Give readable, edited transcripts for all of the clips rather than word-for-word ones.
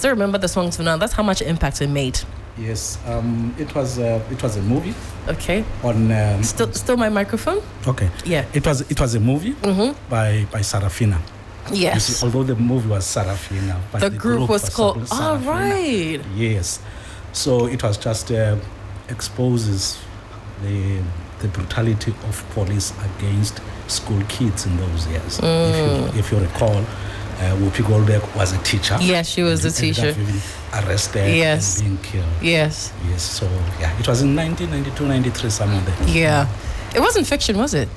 still remember the songs now. That's how much impact it made. Yes, it was a movie. Okay. On still my microphone. Okay. Yeah. It was a movie by Sarafina. Yes. See, although the movie was Sarafina, but the group was called. All right. Yes. So it was just exposes the brutality of police against school kids in those years. If you recall, Whoopi Goldberg was a teacher. Yes, she was a teacher. Being arrested and being killed. Yes. Yes. So yeah, it was in 1992, 93, somewhere there. Yeah. It wasn't fiction, was it?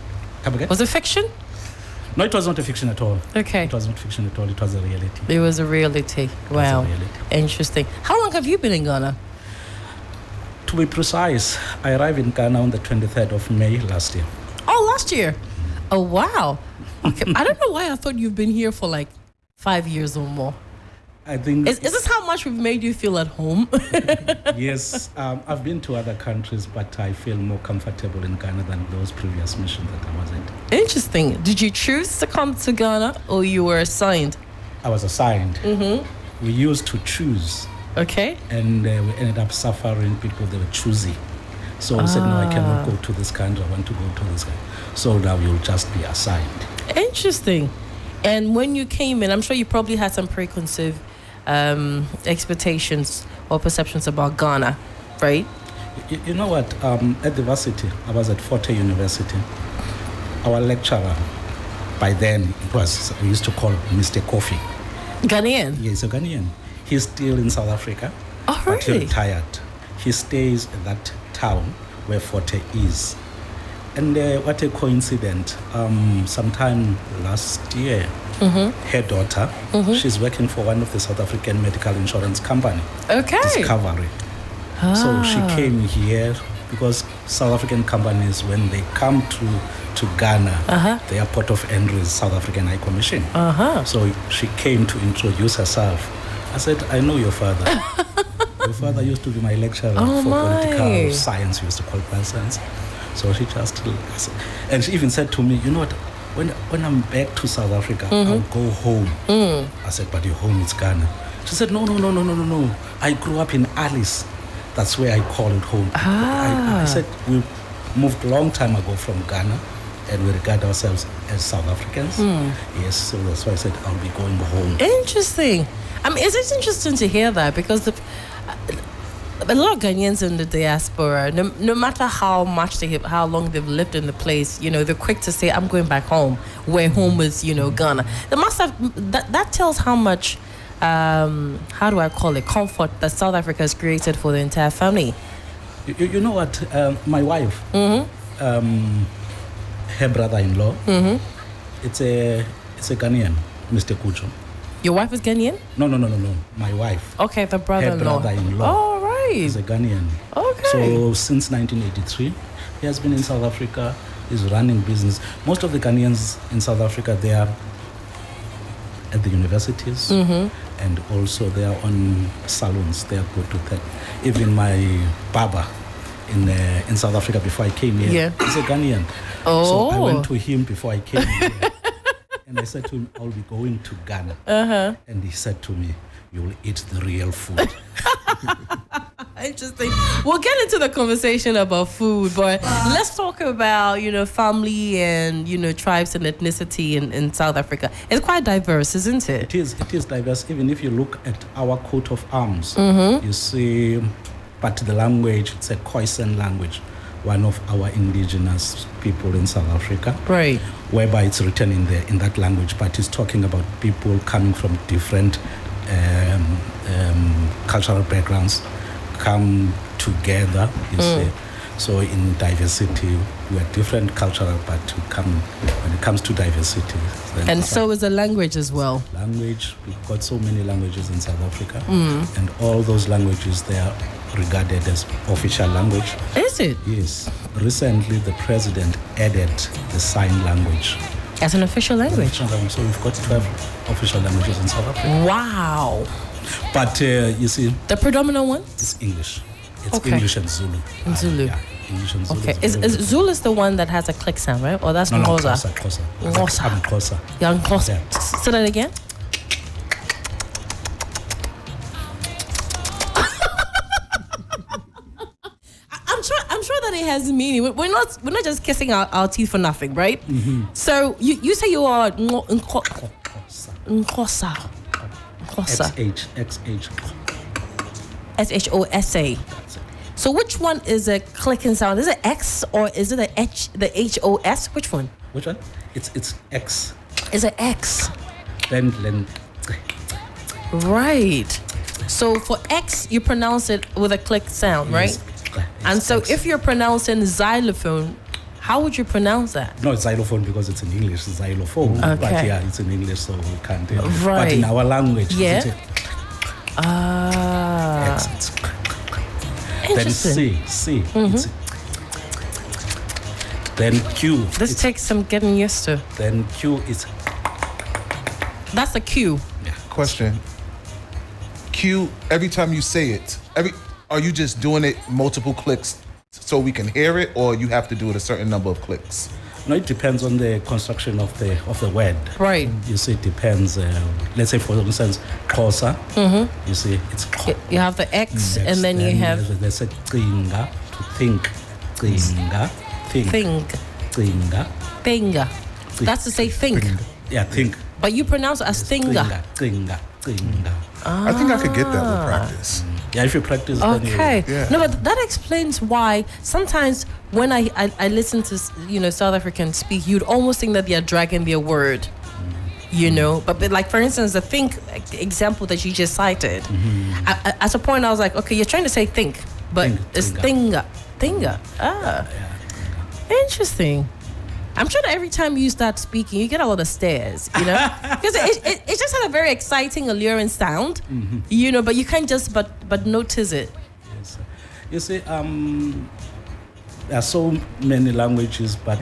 Come again? Was it fiction? No, it was not a fiction at all. Okay. It was not fiction at all. It was a reality. It was a reality. Wow. Interesting. How long have you been in Ghana? To be precise, I arrived in Ghana on the 23rd of May last year. Oh, last year? Oh, wow. Okay. I don't know why I thought you've been here for like 5 years or more. I think... Is this how much we've made you feel at home? Yes. I've been to other countries, but I feel more comfortable in Ghana than those previous missions that I was at. Interesting. Did you choose to come to Ghana or you were assigned? I was assigned. We used to choose. Okay. And we ended up suffering people that were choosy. So we said, no, I cannot go to this country. I want to go to this country. So now you'll just be assigned. Interesting. And when you came in, I'm sure you probably had some preconceived expectations or perceptions about Ghana, right? You know what? At the varsity, I was at Forte University. Our lecturer, by then, we used to call Mr. Kofi. Ghanaian? Yes, a Ghanaian. He's still in South Africa. Oh, but really? he retired. He stays in that town where Forte is. And what a coincidence. Sometime last year, her daughter, she's working for one of the South African medical insurance company. Okay. Discovery. So she came here because South African companies, when they come to Ghana, they are port of entry is South African High Commission. So she came to introduce herself. I said, I know your father. Your father used to be my lecturer for political science, we used to call political science. So she just, and she even said to me, you know what, when I'm back to South Africa, I'll go home. I said, but your home is Ghana. She said, no. I grew up in Alice. That's where I call it home. I said, we moved a long time ago from Ghana, and we regard ourselves as South Africans. Yes, so that's why I said, I'll be going home. Interesting. I mean, it's interesting to hear that because a lot of Ghanaians in the diaspora, no matter how long they've lived in the place, you know, they're quick to say, I'm going back home, where home is, you know, Ghana. They must have, that tells how much, how do I call it, comfort that South Africa has created for the entire family. You know what, my wife, her brother-in-law, it's a Ghanaian, Mr. Kucho. Your wife is Ghanaian? No. My wife. Okay, the brother-in-law. Her brother-in-law. Oh, right. He's a Ghanaian. Okay. So since 1983, he has been in South Africa. He's running business. Most of the Ghanaians in South Africa, they are at the universities, and also they are on salons. They are good to that. Even my barber in South Africa before I came here, he's a Ghanaian. Oh. So I went to him before I came here. And I said to him, I'll be going to Ghana. And he said to me, you'll eat the real food. Interesting. We'll get into the conversation about food, but let's talk about, you know, family and, you know, tribes and ethnicity in South Africa. It's quite diverse, isn't it? It is diverse. Even if you look at our coat of arms, you see, but the language, it's a Khoisan language, one of our indigenous people in South Africa, right? Whereby it's written in that language, but it's talking about people coming from different cultural backgrounds, come together. You see, so in diversity, we are different cultural, but when it comes to diversity, and so is the language as well. Language, we've got so many languages in South Africa, and all those languages they are regarded as official language. Is it? Yes. Recently, the president added the sign language as an official language. So we've got 12 official languages in South Africa. Wow. But you see, the predominant one is English. It's English and Zulu. Zulu. Yeah, English and Zulu. Okay. Is Zulu is the one that has a click sound, right? Or that's Xhosa? Xhosa. Xhosa. Yeah, Xhosa. Say that again. that it has meaning. We're not just kissing our teeth for nothing, right? Mm-hmm. So you say you are Nkosa. SHOSA. So which one is a clicking sound? Is it X or is it the HOS? Which one? Which one? It's X. Is it X? Then. Right. So for X, you pronounce it with a click sound, right? Yes. And so X. if you're pronouncing xylophone, how would you pronounce that? No, it's xylophone because it's in English. It's xylophone. Okay. But yeah, it's in English, so we can't. Right. But in our language, yeah. It's Interesting. Then C. Mm-hmm. Then Q. This takes some getting used to. Then Q is. That's a Q. Yeah. Question. Q, every time you say it, are you just doing it multiple clicks so we can hear it, or you have to do it a certain number of clicks? No, it depends on the construction of the word. Right. You see, it depends. Let's say, for instance, Xhosa. Mm-hmm. You see, it's you have the X, and then you have. They say cinga, to think. Cinga, think. Thinga. That's to say think. Yeah, think. But you pronounce it as thinga. Cinga. I think I could get that with practice. Yeah, if you practice. Okay. Yeah. No, but that explains why sometimes when I listen to South Africans speak, you'd almost think that they're dragging their word. But like for instance, the think example that you just cited. At a point I was like, okay, you're trying to say think, but it's thinga. Yeah. Interesting. I'm sure that every time you start speaking, you get a lot of stares, because it just had a very exciting, alluring sound, but you can't just but notice it. Yes. You see, there are so many languages, but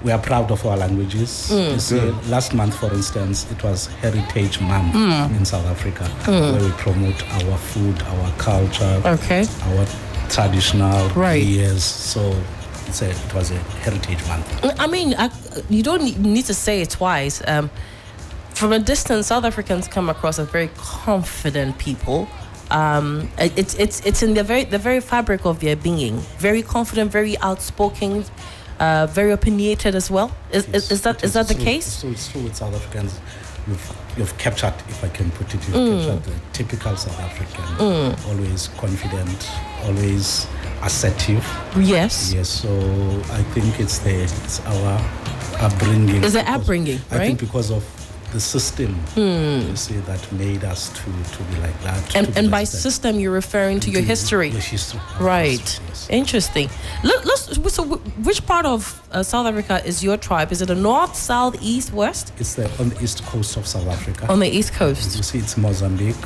we are proud of our languages. You see, last month, for instance, it was Heritage Month in South Africa, where we promote our food, our culture, our traditional beers. So it was a Heritage Month. I mean, you don't need to say it twice. From a distance, South Africans come across as very confident people. It's in the very fabric of their being. Very confident, very outspoken, very opinionated as well. Is that the case? So it's true with South Africans. You've captured, if I can put it, captured the typical South African. Always confident, always assertive. Yes. So I think it's our upbringing. Is it upbringing, right? I think because of the system, you see, that made us to be like that. And by system, you're referring to your history. The history. Right. History, yes. Interesting. So which part of South Africa is your tribe? Is it the north, south, east, west? It's on the east coast of South Africa. On the east coast. You see, it's Mozambique,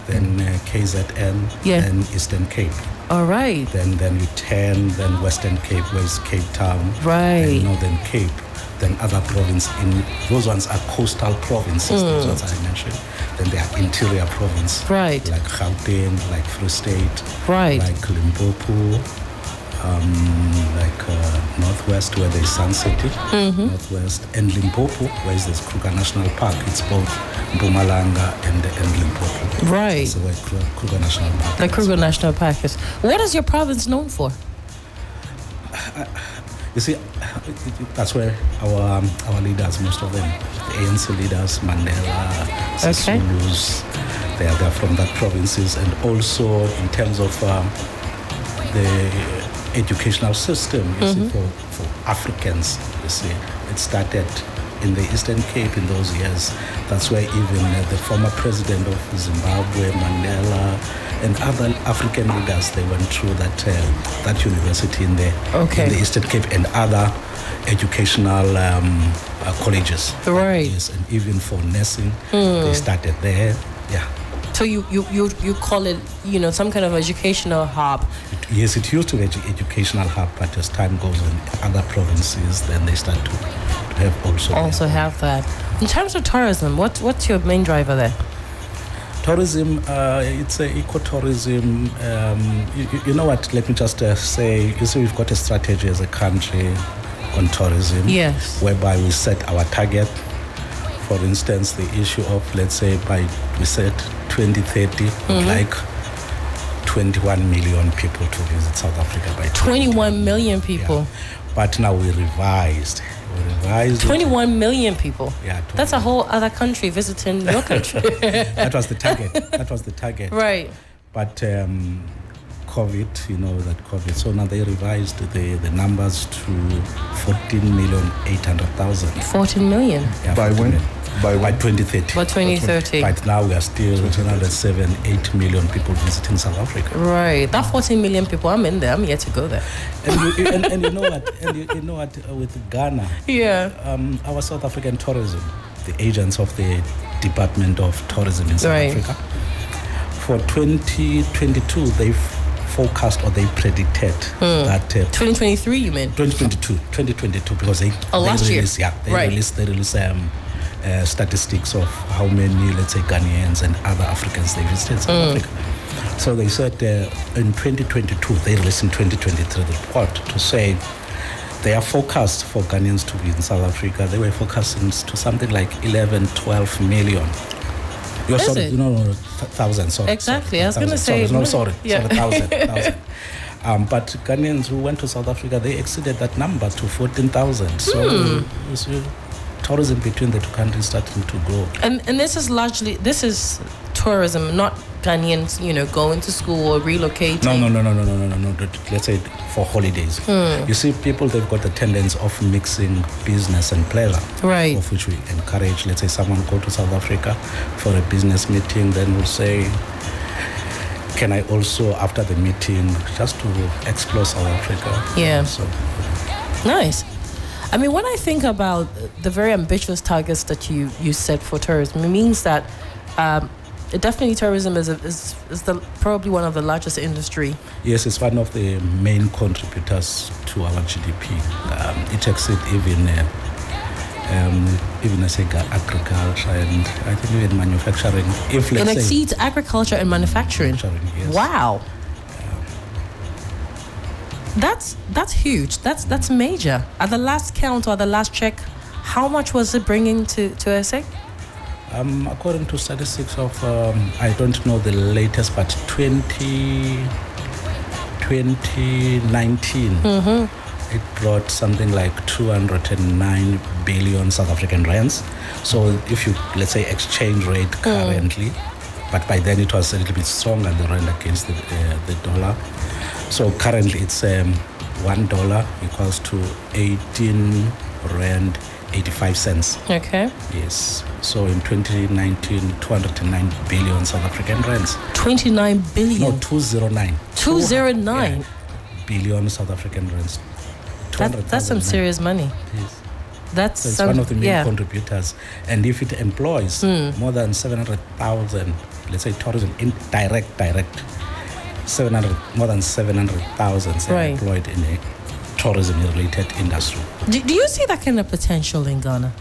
then KZN, then Eastern Cape. All right. Then you turn, then Western Cape, where is Cape Town. Right. Then Northern Cape. Then other provinces. Those ones are coastal provinces, those ones I mentioned. Then there are interior provinces. Right. Like Gauteng, like Free State. Right. Like Limpopo. Like Northwest, where there's Sun City. Northwest. And Limpopo, where there's Kruger National Park. It's both Mpumalanga and Limpopo. Right. So where Kruger National Park. The Kruger National Park is. What is your province known for? You see, that's where our leaders, most of them, the ANC leaders, Mandela, Sisulus, they are from that provinces. And also in terms of the educational system, you see, for Africans, you see, it started in the Eastern Cape in those years. That's where even the former president of Zimbabwe, Mandela, and other African leaders, they went through that university in the Eastern Cape and other educational colleges. Right. Yes, and even for nursing, they started there. Yeah. So you call it, some kind of educational hub. Yes, it used to be educational hub, but as time goes on, other provinces, then they start to have also have that. In terms of tourism, what's your main driver there? Tourism, it's ecotourism. You know what? Let me just say, you see, we've got a strategy as a country on tourism. Yes. Whereby we set our target. For instance, the issue of, let's say, we set 2030, like 21 million people to visit South Africa by 21 million people. Yeah. But now we revised. 21 million people. Yeah, that's a whole other country visiting your country. That was the target. Right. But COVID, so now they revised the numbers to 14,800,000. 14 million? Yeah, by when? By 2030. By 2030. But now we are still 7-8 million people visiting South Africa. Right. That 14 million people, I'm in there. I'm yet to go there. And you know what? With Ghana, our South African tourism, the agents of the Department of Tourism in South Africa, for 2022, they've forecast or they predicted that 2023, you mean? 2022, because they last release, year. They release statistics of how many, let's say, Ghanaians and other Africans they visited South Africa. So they said in 2022, they released in 2023 the report to say their forecast for Ghanaians to be in South Africa, they were forecasting to something like 11-12 million. Thousands. Sorry, exactly. I was going to say. Sorry, thousand. But Ghanaians who went to South Africa, they exceeded that number to 14,000. So tourism between the two countries starting to grow. And this is tourism, not Ghanaians, going to school or relocating. No. Let's say for holidays. You see, people, they've got the tendency of mixing business and pleasure. Right. Of which we encourage. Let's say someone go to South Africa for a business meeting, then we'll say, can I also, after the meeting, just to explore South Africa? Yeah. So nice. I mean, when I think about the very ambitious targets that you set for tourism, it means that definitely tourism is probably one of the largest industry. Yes, it's one of the main contributors to our GDP. It exceeds even I say agriculture and I think even manufacturing. It exceeds agriculture and manufacturing. Yes. Wow. That's huge. That's major. At the last count or the last check, how much was it bringing to SA? According to statistics of, I don't know the latest, but 2019, it brought something like 209 billion South African rands. So if you, let's say, exchange rate currently, but by then it was a little bit stronger, the rand against the dollar. So currently it's $1 equals to 18 rand 85 cents. Okay. Yes. So in 2019, 209 billion South African rands. 29 billion? No, 209. 209? Billion South African rands. That's some serious money. Yes. That's it's one of the main contributors. And if it employs more than 700,000, let's say tourism, direct, more than 700,000 are employed in a tourism-related industry. Do you see that kind of potential in Ghana?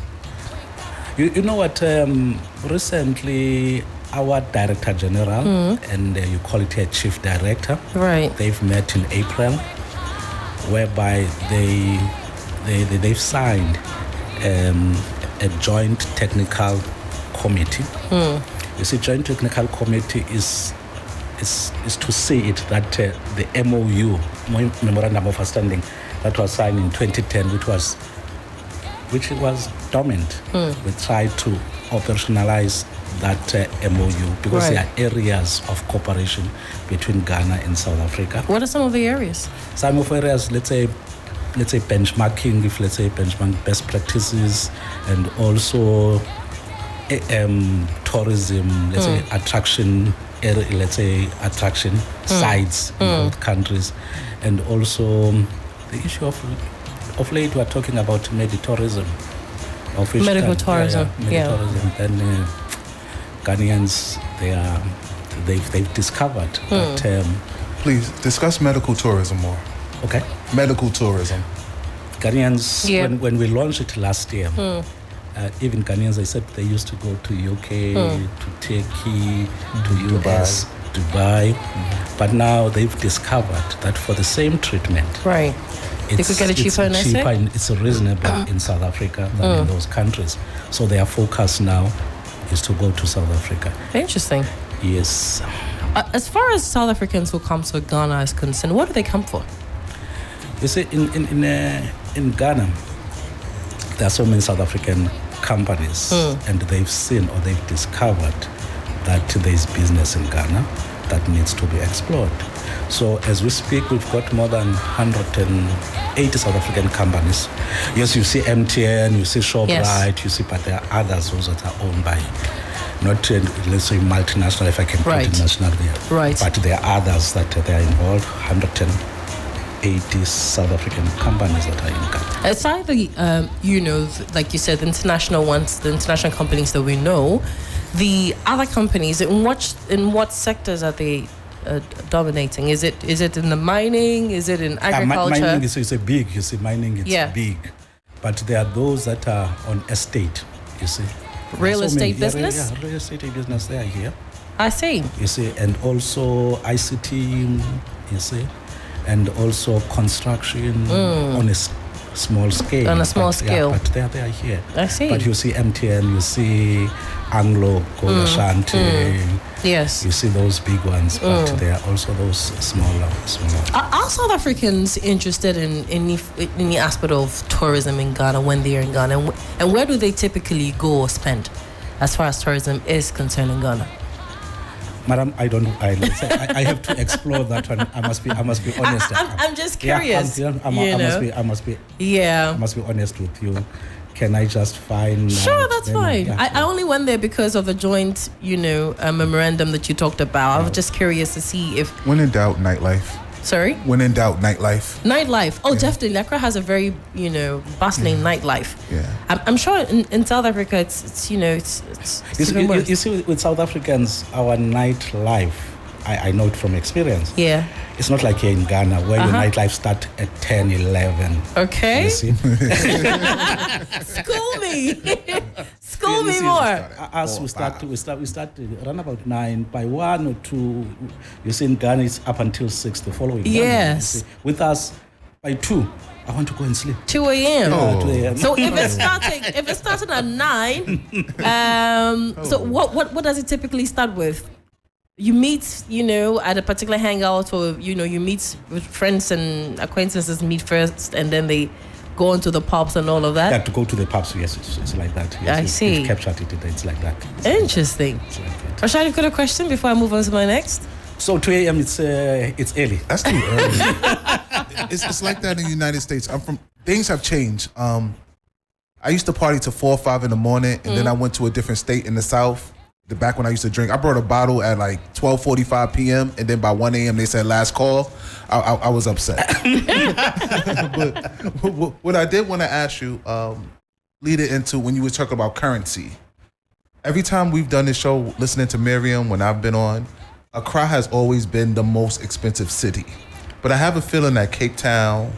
You know what? Recently, our Director General, and you call it a Chief Director, they've met in April, whereby they've signed a joint technical committee. You see, joint technical committee is to see it that the MOU, Memorandum of Understanding, that was signed in 2010, which was dormant. We tried to operationalize that MOU because there are areas of cooperation between Ghana and South Africa. What are some of the areas? Some of areas, let's say benchmarking, benchmark best practices, and also tourism, say attraction sites in both countries, and also the issue of late we are talking about meditourism. Medical tourism. Then Ghanaians, they've discovered that. Please discuss medical tourism more. Okay. Medical tourism. Ghanaians, when we launched it last year, even Ghanaians, they said they used to go to UK, to Turkey, to US, Dubai. But now they've discovered that for the same treatment, they could get it cheaper in SA? It's reasonable in South Africa than in those countries. So their focus now is to go to South Africa. Interesting. Yes. As far as South Africans who come to Ghana is concerned, what do they come for? You see, in Ghana, there are so many South African companies, and they've seen or they've discovered that there is business in Ghana that needs to be explored. So as we speak, we've got more than 180 South African companies. Yes, you see MTN, you see ShopRite, you see, but there are others also that are owned by, not let's say multinational, if I can put international there. Right. But there are others that they are involved, 180 South African companies that are in Ghana. Aside the, like you said, the international ones, the international companies that we know, the other companies, in what sectors are they dominating? Is it in the mining? Is it in agriculture? Mining is a big. You see, mining is big, but there are those that are on estate. You see, real estate business. Yeah, real estate business. They are here. I see. You see, and also ICT. You see, and also construction on a small scale. On a small scale. Yeah, but they are here. I see. But you see MTN. You see Anglo, Gold Ashanti. Yes. You see those big ones, but there are also those smaller. Are South Africans interested in the aspect of tourism in Ghana when they're in Ghana? And where do they typically go or spend as far as tourism is concerned in Ghana? Madam, I have to explore that one. I must be honest. I'm just curious. I must be honest with you. Can I just find? Sure, that's fine. Yeah, I only went there because of the joint, memorandum that you talked about. I was just curious to see if. When in doubt, nightlife. Sorry? When in doubt, nightlife. Nightlife. Oh, definitely. Accra has a very, bustling nightlife. Yeah. I'm sure in South Africa, it's even worse. You see, with South Africans, our nightlife, I know it from experience. Yeah. It's not like here in Ghana where your nightlife start at 10, 11. Okay. You see? School me. School me more. As we start around about 9. By 1 or 2, you see in Ghana it's up until 6 the following morning. Yes. With us, by 2, I want to go and sleep. 2 a.m. Yeah, 2 a.m. So if it's starting at 9, so what does it typically start with? You meet, at a particular hangout, or you meet with friends and acquaintances meet first, and then they go into the pubs and all of that. Yeah, to go to the pubs, yes, it's like that. Yes, I see. You've captured it. It's like that. Interesting. It's like that. Rashad, you've got a question before I move on to my next? So 2 a.m. it's early. That's too early. It's like that in the United States. Things have changed. I used to party till 4 or 5 in the morning, and then I went to a different state in the South. Back when I used to drink, I brought a bottle at like 12:45 p.m. and then by 1 a.m. they said last call. I was upset. But what I did want to ask you, lead it into when you were talking about currency. Every time we've done this show, listening to Miriam, when I've been on, Accra has always been the most expensive city. But I have a feeling that Cape Town,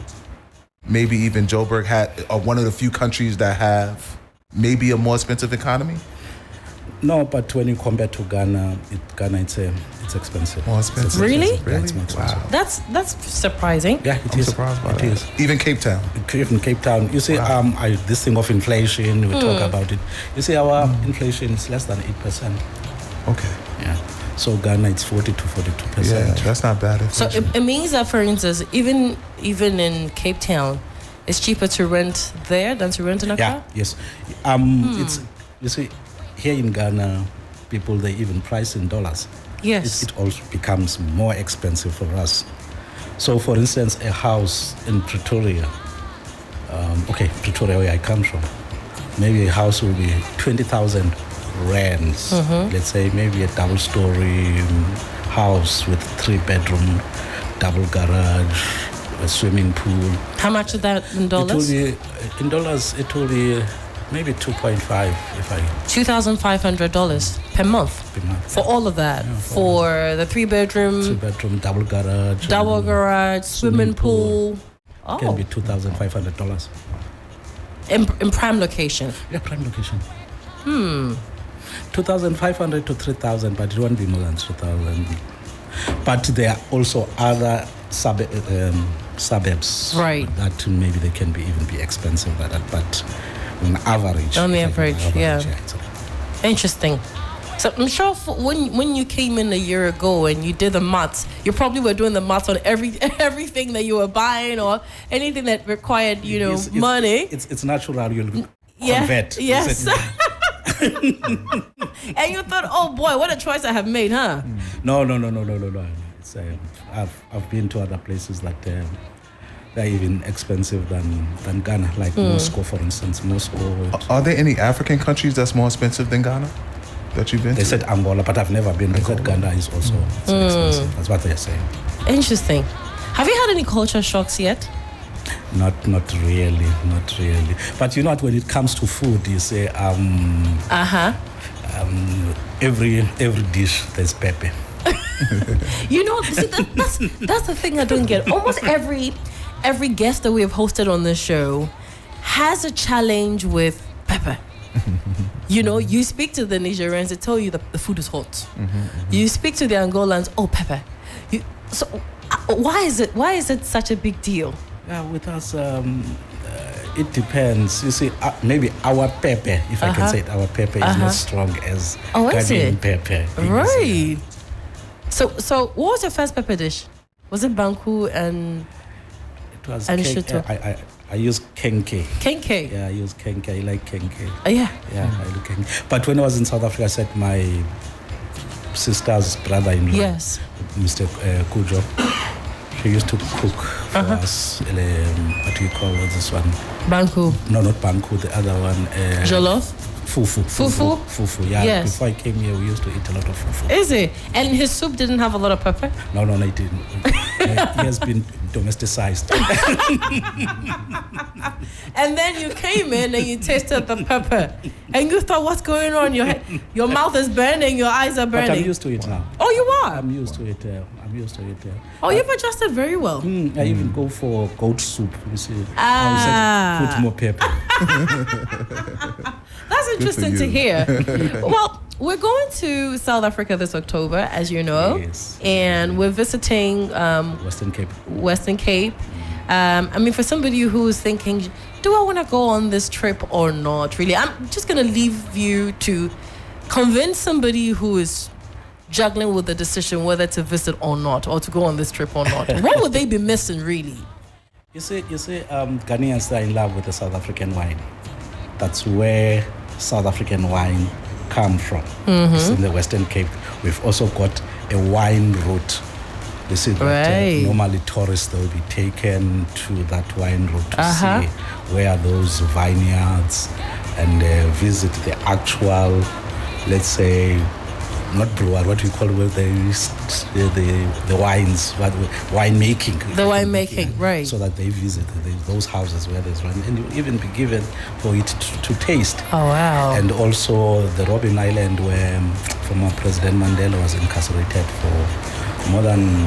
maybe even Joburg are one of the few countries that have maybe a more expensive economy. No, but when you compare to Ghana, it's expensive. More expensive? Really? Yeah, it's more expensive. Wow. That's surprising. Yeah, I'm surprised by that. It is. Even Cape Town. Even Cape Town. You see, this thing of inflation, we talk about it. You see, our inflation is less than 8%. Okay. Yeah. So Ghana, it's 40 to 42%. Yeah, that's not bad. So it means that, for instance, even in Cape Town, it's cheaper to rent there than to rent in Accra? Yeah, yes. It's, you see, here in Ghana, people, they even price in dollars. Yes. It also becomes more expensive for us. So, for instance, a house in Pretoria, Pretoria, where I come from, maybe a house will be 20,000 rands. Let's say maybe a double-story house with 3-bedroom, double garage, a swimming pool. How much is that in dollars? It will be maybe 2.5 if I... $2,500 per month for all of that. Yeah, for the 3-bedroom, double garage, swimming pool. It can be $2,500. In prime location. Yeah, prime location. 2,500 to 3,000, but it won't be more than 2,000. But there are also other suburbs, right, that maybe they can even be expensive like that, but on average. On the average, yeah. Interesting. So I'm sure when you came in a year ago and you did the maths, you probably were doing the maths on everything that you were buying or anything that required, money. It's natural. You'll Yeah. convert. Yes. And you thought, oh boy, what a choice I have made, huh? No. It's, I've been to other places that they're even expensive than Ghana, like Moscow, for instance. Moscow. Are there any African countries that's more expensive than Ghana that you've been They to? said Angola, but I've never been. They said Ghana is also so expensive. That's what they're saying. Interesting. Have you had any culture shocks yet? Not really. But you know what? When it comes to food, you say every dish there's pepper. See, that's the thing I don't get. Almost every guest that we have hosted on this show has a challenge with pepper. You speak to the Nigerians, they tell you that the food is hot. You speak to the Angolans, oh, pepper. Why is it such a big deal? Yeah, with us, it depends. You see, maybe our pepper, if I can say it, our pepper is not strong as Ghanaian pepper. Right. So what was your first pepper dish? Was it banku and it was shuto? I use kenke. Kenke? Yeah, I use kenke. I like kenke. Yeah. Yeah, I like kenke. But when I was in South Africa, I said my sister's brother-in-law, yes, Mr. Kujo, he used to cook for us. What do you call this one? Banku. No, not banku. The other one. Jollof. Fufu. Fufu. Yeah. Yes. Before I came here, we used to eat a lot of fufu. Is it? And his soup didn't have a lot of pepper? No, it didn't. He has been domesticized. And then you came in and you tasted the pepper, and you thought, "What's going on? Your mouth is burning, your eyes are burning." But I'm used to it now. Oh, you are? I'm used to it. Oh, you've adjusted very well. I even go for goat soup. You see, Ah. I put more pepper. That's interesting to you. hear. Well, we're going to South Africa this October, as you know. Yes. And we're visiting Western Cape. For somebody who's thinking, do I want to go on this trip or not? Really, I'm just going to leave you to convince somebody who is juggling with the decision whether to visit or not, or to go on this trip or not. What would they be missing, really? You see, Ghanaians are in love with the South African wine. That's where South African wine come from. It's in the Western Cape. We've also got a wine route. You see that normally tourists, they will be taken to that wine route to see where those vineyards and visit the actual, let's say, not brewer, what we call where they the wines, wine making. The wine making, right. So that they visit those houses where there's wine, and you even be given for it to taste. Oh, wow. And also the Robben Island, where former President Mandela was incarcerated for more than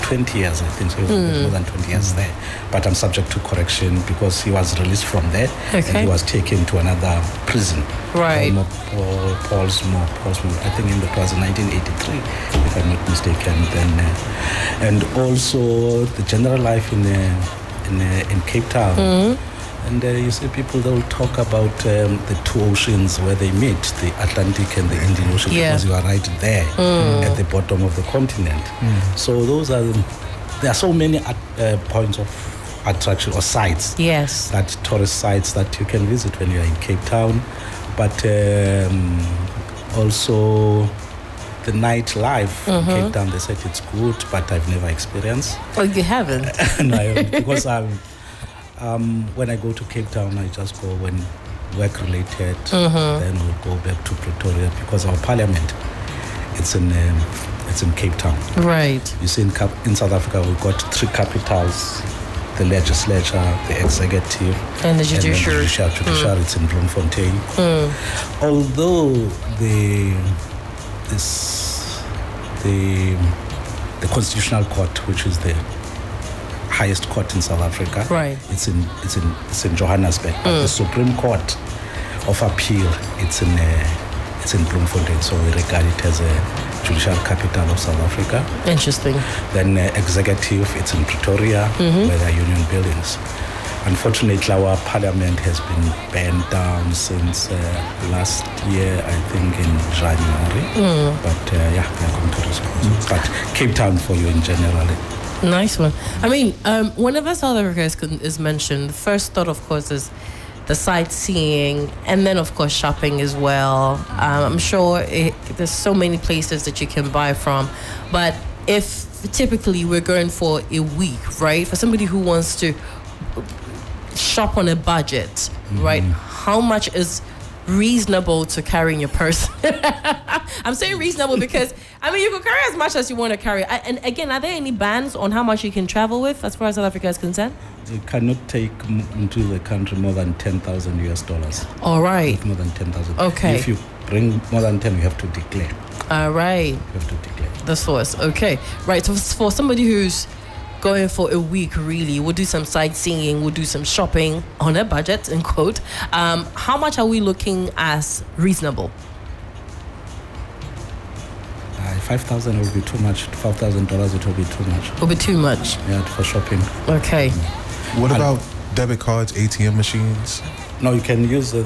20 years, I think. So he was more than 20 years there. But I'm subject to correction because he was released from there and he was taken to another prison. Right. Paulsmoor. I think it was in 1983, if I'm not mistaken. Then, and also the general life in Cape Town. And you see people, they'll talk about the two oceans where they meet, the Atlantic and the Indian Ocean, because you are right there at the bottom of the continent. So there are so many points of attraction or sites, that tourist sites that you can visit when you are in Cape Town. But also the nightlife in Cape Town, they said it's good, but I've never experienced. Oh, you haven't? No, because when I go to Cape Town, I just go when work related. Then we'll go back to Pretoria because our parliament, it's in Cape Town. Right. You see, in South Africa, we've got three capitals: the legislature, the executive, and the judiciary. Judiciary, it's in Bloemfontein. Although the Constitutional Court, which is the highest court in South Africa, it's in Johannesburg. But the Supreme Court of Appeal, it's in Bloemfontein. So we regard it as a judicial capital of South Africa. Interesting. Then executive, it's in Pretoria, where there are union buildings. unfortunately, our parliament has been burned down since last year, I think in January. But we are going to resolve. But Cape Town for you in general. Nice one. I mean, whenever South Africa is mentioned, the first thought, of course, is the sightseeing, and then of course shopping as well. I'm sure there's so many places that you can buy from, but if typically we're going for a week, right, for somebody who wants to shop on a budget, right, how much is reasonable to carry in your purse? I'm saying reasonable because I mean you can carry as much as you want to carry. And again, are there any bans on how much you can travel with as far as South Africa is concerned? You cannot take into the country more than $10,000. All right. More than 10,000. Okay. If you bring more than 10, you have to declare. All right. You have to declare. The source. Okay. Right. So for somebody who's going for a week, really, we'll do some sightseeing, we'll do some shopping on a budget, in quote. How much are we looking as reasonable? 5,000 will be too much. $5,000 it will be too much. Will be too much. Yeah, for shopping. Okay. What about debit cards, ATM machines? No, you can use we've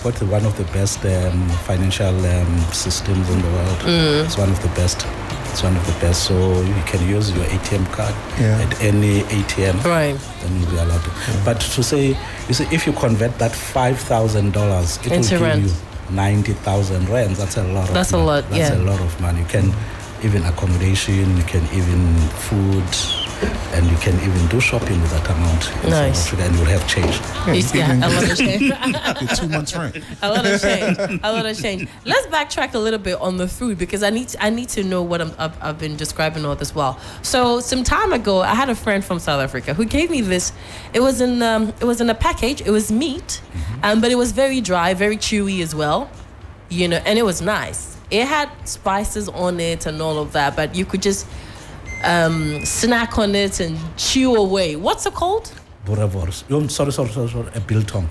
got one of the best financial systems in the world. It's one of the best. So you can use your ATM card at any ATM. Right. Then you'll be allowed to. But to say, you see, if you convert that $5,000, it into will rent. give you 90,000 rands. That's a lot. That's a lot. That's a lot of money. You can even accommodation. You can even food. And you can even do shopping with that amount in Nice. South Africa, and you'll have change. A lot of change. Get 2 months rent. A lot of change. Let's backtrack a little bit on the food because I need to know what I've been describing all this while. So some time ago, I had a friend from South Africa who gave me this. It was in a package. It was meat, but it was very dry, very chewy as well, and it was nice. It had spices on it and all of that, but you could just snack on it and chew away. What's it called? Boerewors. Sorry. A biltong.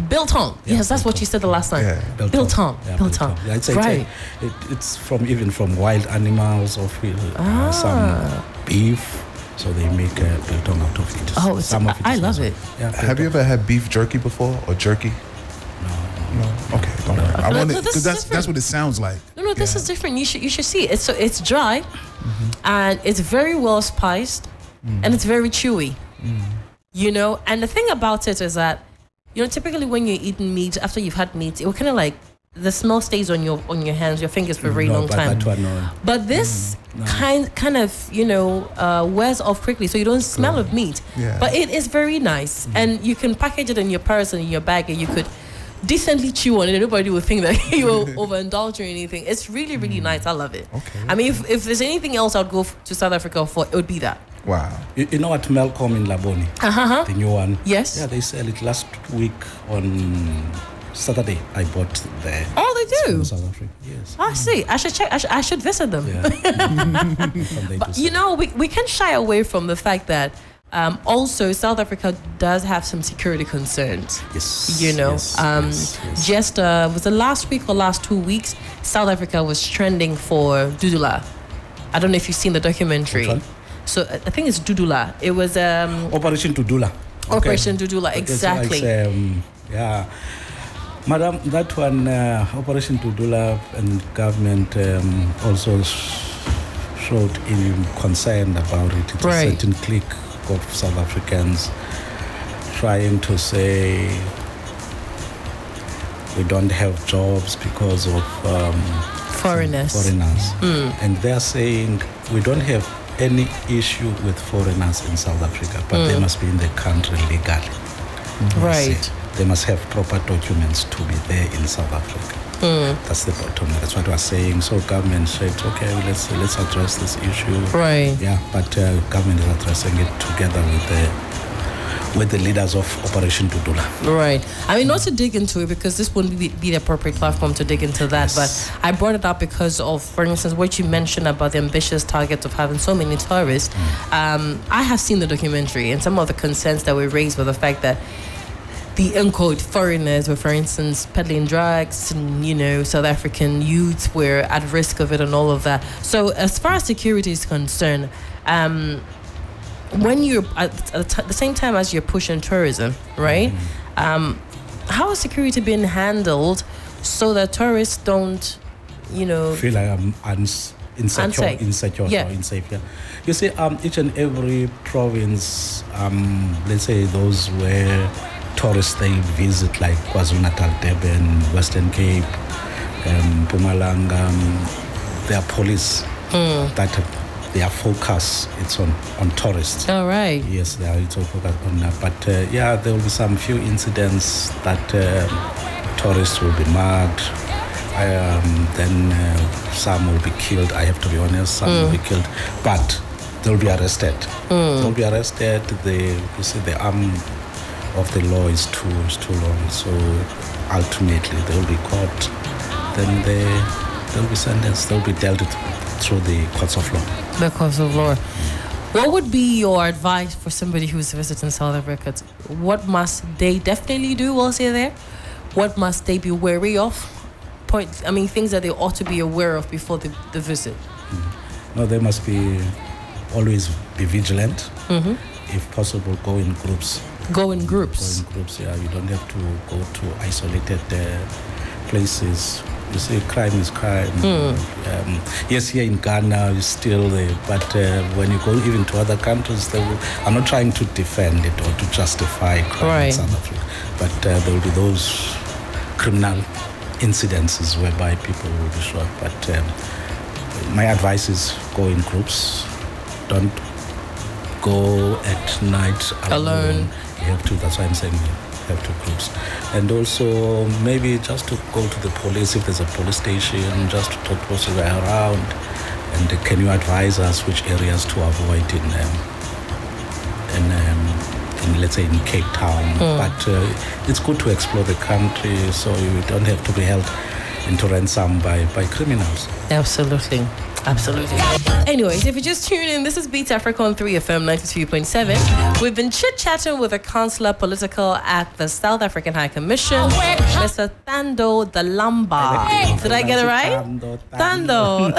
Biltong. Yeah, yes, that's what you said the last time. Yeah. Biltong. Yeah, Biltong. Yeah, right. It's from wild animals or some beef. So they make a biltong out of it. Oh, some of it I is love also- it. Yeah, Have you ever had beef jerky before or jerky? No. Okay, don't worry. I want no, it this is because that's different. what it sounds like. No, this is different. You should see it. It's dry, and it's very well spiced, and it's very chewy. And the thing about it is that, typically when you're eating meat, after you've had meat, it will kind of like the smell stays on your hands, your fingers for a very long time. That one, no. But this kind of wears off quickly, so you don't smell of meat. Yeah. But it is very nice, and you can package it in your purse and in your bag, and you could decently chew on it. Nobody will think that you're overindulged or anything. It's really, really nice. I love it. Okay. I mean, if there's anything else I'd go to South Africa for, it would be that. Wow. You know what Malcolm in Laboni, the new one? Yes. Yeah, they sell it last week on Saturday. I bought there. Oh, they do? From South Africa. Yes. I see. I should check. I should visit them. Yeah. But, we can shy away from the fact that also South Africa does have some security concerns. Yes. Yes. Just was the last week or last 2 weeks, South Africa was trending for Dudula. I don't know if you've seen the documentary. Which one? So I think it's Dudula. It was Operation Dudula. Operation Dudula, exactly. Yeah. Madam, that one, Operation Dudula and government also showed concern about it. It's Right. a certain clique of South Africans trying to say we don't have jobs because of Foreigners. And they're saying we don't have any issue with foreigners in South Africa, but they must be in the country legally. Right. They must have proper documents to be there in South Africa. That's the bottom line. That's what we're saying. So government said, okay, let's address this issue. Right. Yeah, but government is addressing it together with the leaders of Operation Dudula. Right. I mean, not to dig into it because this wouldn't be the appropriate platform to dig into that, Yes. but I brought it up because of, for instance, what you mentioned about the ambitious target of having so many tourists. I have seen the documentary, and some of the concerns that were raised were the fact that the unquote foreigners were, for instance, peddling drugs, and South African youths were at risk of it and all of that. So as far as security is concerned, when you're at the same time as you're pushing tourism, right? How is security being handled so that tourists don't, feel like I'm insecure or unsafe. Yeah. You see, each and every province, let's say those where tourists they visit, like KwaZulu-Natal, Durban, Western Cape, Mpumalanga, there are police that their focus it's on tourists. All right. Yes, it's all focused on that. But there will be some few incidents that tourists will be mugged. Then some will be killed. I have to be honest, some will be killed, but they'll be arrested. They'll be arrested. The arm of the law is too long. So ultimately, they'll be caught. Then they'll be sentenced. They'll be dealt with through the courts of law. The courts of law. What would be your advice for somebody who's visiting South Africa? What must they definitely do whilst they're there? What must they be wary of? Things that they ought to be aware of before the visit. No, they must always be vigilant. If possible, go in groups. Go in groups. Yeah. You don't have to go to isolated places. You see, crime is crime. Yes, here in Ghana, it's still there. But when you go even to other countries, I'm not trying to defend it or to justify crime in South Africa. But there will be those criminal incidences whereby people will be shot. But my advice is go in groups. Don't go at night alone. You have to, that's why I'm saying you have to groups. And also maybe just to go to the police if there's a police station, just to talk to those who are around. And can you advise us which areas to avoid in let's say in Cape Town. But it's good to explore the country so you don't have to be held into ransom by criminals. Absolutely. Anyways, if you just tune in, this is Beat Africa on 3FM 92.7. We've been chit-chatting with the Consular Political at the South African High Commission, Mr. Thando Dalamba. Did I get it right? Thando.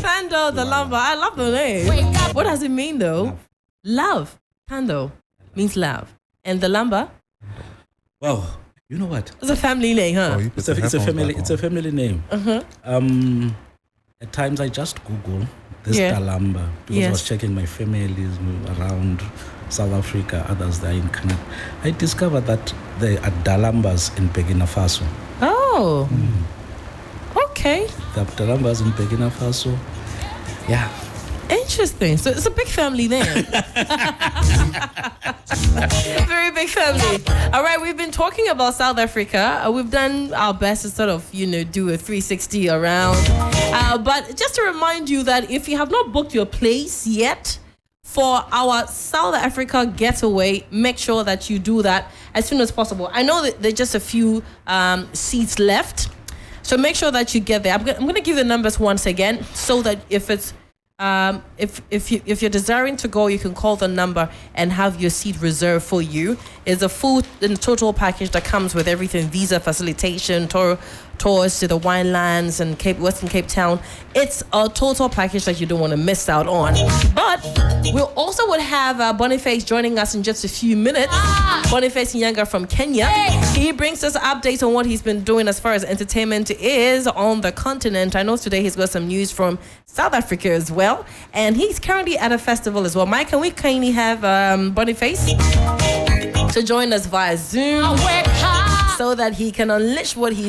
Thando Dalamba. I love the name. What does it mean though? Love. Thando means love. And Dalamba? Well, you know what? It's a family name, huh? It's a family name. At times I just Google this Dalamba because I was checking my families around South Africa, others there in Canada. I discovered that there are Dalambas in Burkina Faso. Oh. Okay. There are Dalambas in Burkina Faso. Yeah. Interesting. So it's a big family then. Very big family. All right, we've been talking about South Africa. We've done our best to sort of, do a 360 around. But just to remind you that if you have not booked your place yet for our South Africa getaway, make sure that you do that as soon as possible. I know that there's just a few seats left. So make sure that you get there. I'm going to give the numbers once again so that if it's if you're desiring to go, you can call the number and have your seat reserved for you. It's a full and total package that comes with everything: visa facilitation, tours to the winelands and Western Cape Town. It's a total package that you don't want to miss out on. But we also would have Boniface joining us in just a few minutes. Boniface Nyanga from Kenya. He brings us updates on what he's been doing as far as entertainment is on the continent. I know today he's got some news from South Africa as well. And he's currently at a festival as well. Mike, can we kindly have Boniface to join us via Zoom so that he can unleash what he's